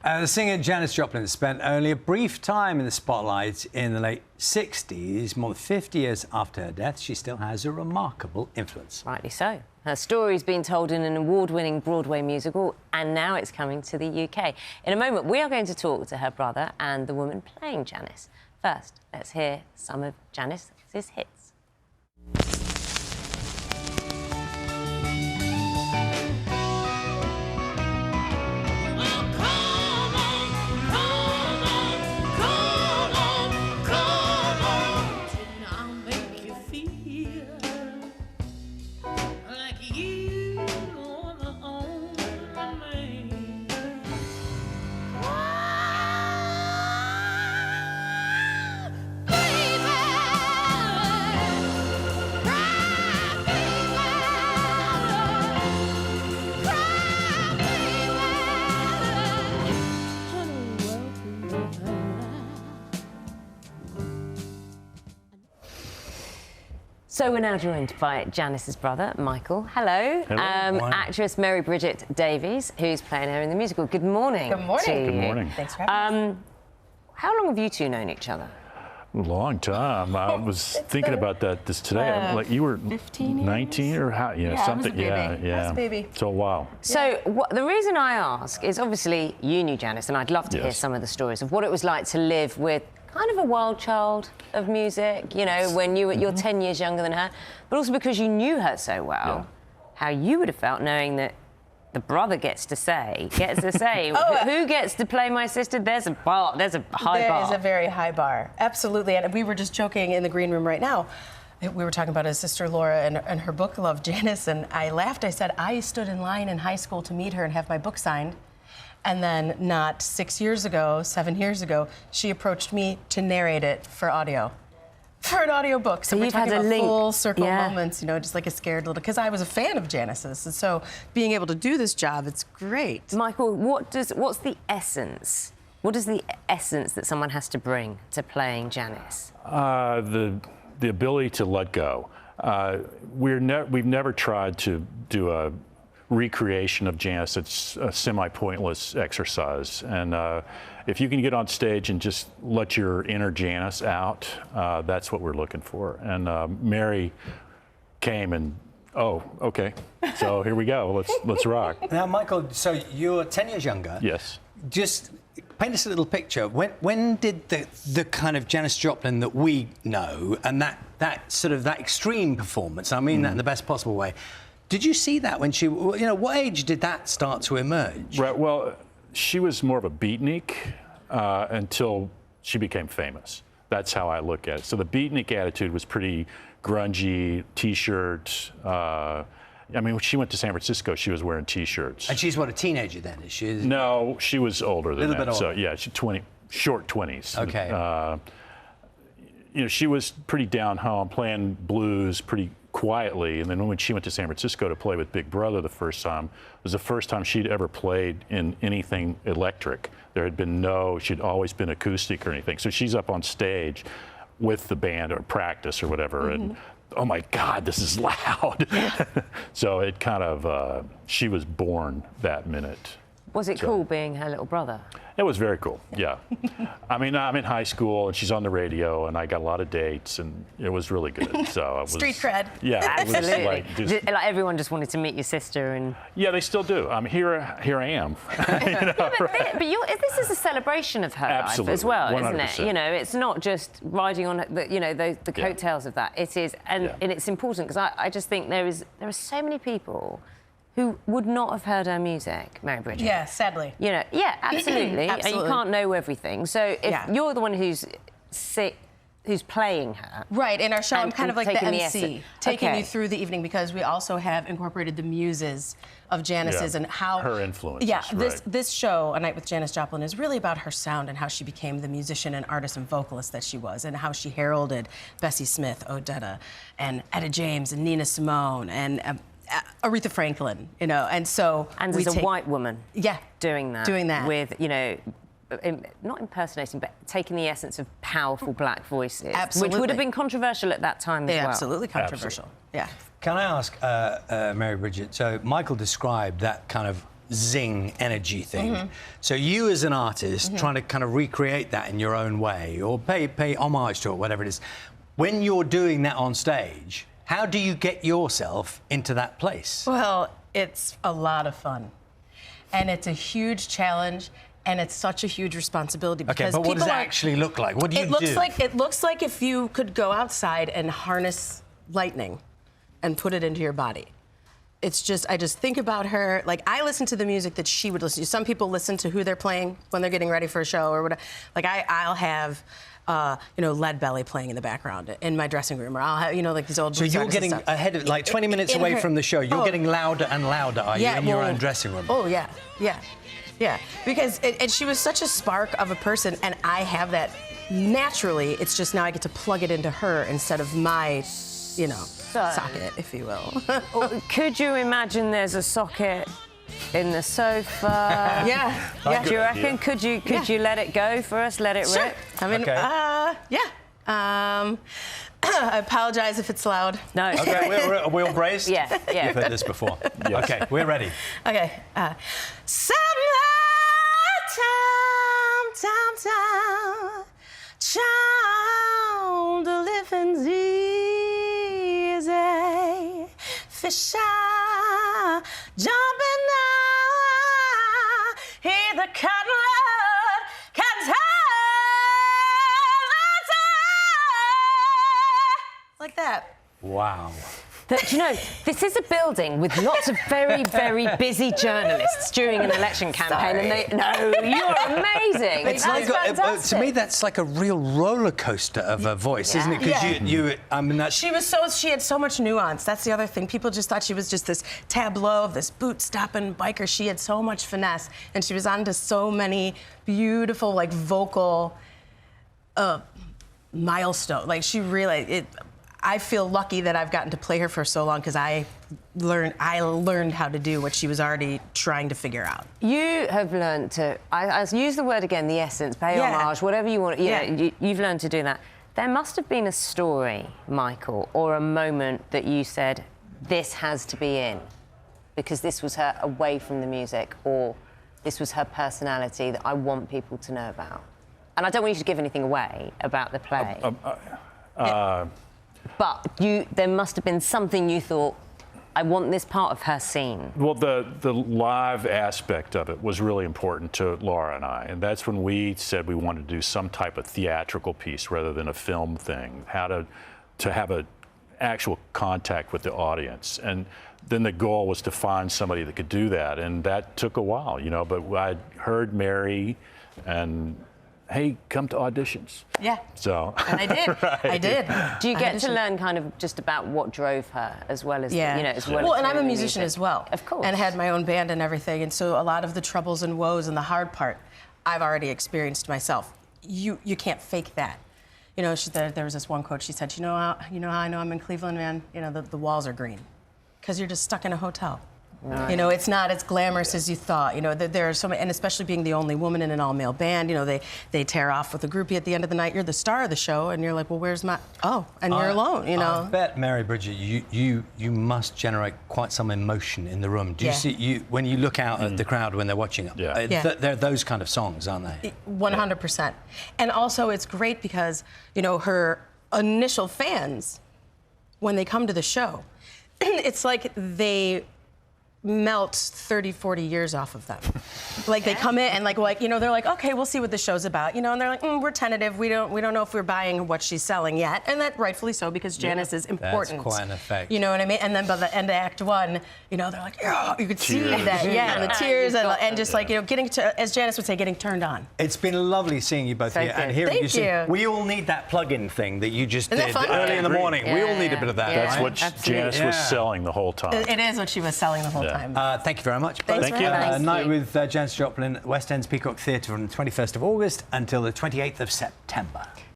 The singer Janis Joplin spent only a brief time in the spotlight in the late 60s. More than 50 years after her death, she still has a remarkable influence. Rightly so. Her story's been told in an award-winning Broadway musical, and now it's coming to the UK. In a moment, we are going to talk to her brother and the woman playing Janis. First, let's hear some of Janis's hits. So we're now joined by Janis's brother, Michael. Hello. Hello. Actress Bridget Davies, who's playing her in the musical. Good morning. Good morning. To you. Good morning. Thanks for having us. How long have you two known each other? A long time. I was thinking about that today. Like you were 15 19 or how? Yeah, something. I was a baby. So wow. So the reason I ask is obviously you knew Janis, and I'd love to hear some of the stories of what it was like to live with kind of a wild child of music, you know, when you're 10 years younger than her, but also because you knew her so well, how you would have felt knowing that the brother gets to say, who gets to play my sister? There's a high bar. There is a very high bar, absolutely. And we were just joking in the green room right now. We were talking about his sister Laura and her book Love, Janis, and I laughed. I said, I stood in line in high school to meet her and have my book signed. And then not 7 years ago, she approached me to narrate it for audio. For an audio book. So we're talking about full circle moments, you know, just like a scared little, because I was a fan of Janis's. And so being able to do this job, it's great. Michael, what's the essence? What is the essence that someone has to bring to playing Janis? The ability to let go. We've never tried to do a recreation of Janis. It's a semi-pointless exercise, and if you can get on stage and just let your inner Janis out, that's what we're looking for. And Mary came and okay, so here we go, let's rock. Now, Michael, so you're 10 years younger. Yes. Just paint us a little picture. When did the kind of Janis Joplin that we know, and that sort of that extreme performance, I mean that in the best possible way, did you see that when she, you know, what age did that start to emerge? Right, well, she was more of a beatnik until she became famous. That's how I look at it. So the beatnik attitude was pretty grungy, T-shirt. I mean, when she went to San Francisco, she was wearing T-shirts. And she's what, a teenager then, is she? No, she was older than that. A little bit older. So yeah, she's short 20s. Okay. You know, she was pretty down home, playing blues pretty quietly, and then when she went to San Francisco to play with Big Brother the first time, it was the first time she'd ever played in anything electric. There had been she'd always been acoustic or anything. So she's up on stage with the band or practice or whatever, and oh my God, this is loud. So it kind of, she was born that minute. Was it cool being her little brother? It was very cool, yeah. I mean, I'm in high school, and she's on the radio, and I got a lot of dates, and it was really good. So it was, street cred. Yeah, absolutely. Like everyone just wanted to meet your sister, and yeah, they still do. Here I am. You know, but this is a celebration of her life as well, 100%. isn't it? You know, it's not just riding on the coattails of that. It is, and it's important because I just think there are so many people who would not have heard her music, Bridget. Yeah, sadly. You know, yeah, absolutely. Absolutely. You can't know everything. So if you're the one who's playing her. Right, in our show, I'm kind of like the MC, taking you Okay. through the evening, because we also have incorporated the muses of Janis's and how her influences. Yeah, right. this show, A Night with Janis Joplin, is really about her sound and how she became the musician and artist and vocalist that she was, and how she heralded Bessie Smith, Odetta, and Etta James, and Nina Simone, and Aretha Franklin, you know, and so and as a white woman, doing that with, you know, not impersonating, but taking the essence of powerful black voices, which would have been controversial at that time as well. Absolutely controversial. Absolutely. Yeah. Can I ask, Bridget? So Michael described that kind of zing energy thing. So you as an artist trying to kind of recreate that in your own way or pay homage to it, whatever it is. When you're doing that on stage, how do you get yourself into that place? Well, it's a lot of fun. And it's a huge challenge, and it's such a huge responsibility because okay, but what does it people actually look like? What do you it looks like if you could go outside and harness lightning and put it into your body. It's just, I just think about her. Like, I listen to the music that she would listen to. Some people listen to who they're playing when they're getting ready for a show or whatever. Like, I'll have, you know, Lead Belly playing in the background in my dressing room, or I'll have, you know, like these old. So you're getting ahead of, like 20 minutes away from the show, you're getting louder and louder, are you, in your own dressing room? Oh, yeah, yeah, yeah. Because and she was such a spark of a person, and I have that naturally. It's just now I get to plug it into her instead of my, you know, socket, if you will. Could you imagine there's a socket in the sofa? Yeah, yeah. Do you reckon? Could you let it go for us? Let it rip? I mean, yeah. I apologize if it's loud. No. Okay, are we all braced? Yeah, yeah. You've heard this before. Yes. Okay, we're ready. Okay. Child, living's easy. Fish are jumping out. Hear the cutlet can tell. Like that. Wow. Do you know, this is a building with lots of very, very busy journalists during an election campaign, and you're amazing. It's That's like fantastic. to me, that's like a real roller coaster of a voice, isn't it? Because I mean, that's... She had so much nuance. That's the other thing. People just thought she was just this tableau of this boot-stopping biker. She had so much finesse, and she was onto so many beautiful, like, vocal milestones. Like, she really... I feel lucky that I've gotten to play her for so long because I learned how to do what she was already trying to figure out. You have learned to, I use the word again, the essence, pay homage, whatever you want. You've learned to do that. There must have been a story, Michael, or a moment that you said, this has to be in, because this was her away from the music, or this was her personality that I want people to know about. And I don't want you to give anything away about the play. But there must have been something you thought, I want this part of her scene. Well, the live aspect of it was really important to Laura and I, and that's when we said we wanted to do some type of theatrical piece rather than a film thing, how to have an actual contact with the audience. And then the goal was to find somebody that could do that, and that took a while, you know, but I heard Mary and hey, come to auditions. Yeah. So. And I did. Right. I did. Do you get to learn kind of just about what drove her as well as, you know, as well? Well, and I'm a musician as well. Of course. And had my own band and everything. And so a lot of the troubles and woes and the hard part, I've already experienced myself. You can't fake that. You know, there was this one quote. She said, you know how I know I'm in Cleveland, man? You know, the walls are green. Because you're just stuck in a hotel. Right. You know, it's not as glamorous as you thought. You know, there are so many, and especially being the only woman in an all-male band, you know, they tear off with a groupie at the end of the night. You're the star of the show, and you're like, well, where's my... Oh, and you're alone, you know. I bet, Mary Bridget, you must generate quite some emotion in the room. Do you see, when you look out at the crowd when they're watching it, they're those kind of songs, aren't they? 100%. And also, it's great because, you know, her initial fans, when they come to the show, it's like they melt 30, 40 years off of them. Like they come in and like, you know, they're like, okay, we'll see what the show's about, you know, and they're like, we're tentative. We don't know if we're buying what she's selling yet, and that rightfully so because Janis is important. That's quite an effect. You know what I mean? And then by the end of Act 1, you know, they're like, oh, you could see that, and the tears and just like, you know, getting to, as Janis would say, getting turned on. It's been lovely seeing you both here and hearing you sing. We all need that plug-in thing that you just did early in the morning. We all need a bit of that. That's what Janis was selling the whole time. It is what she was selling the whole time. Thank you very much. Thank you. Night with Janis Joplin, West End's Peacock Theatre from the 21st of August until the 28th of September.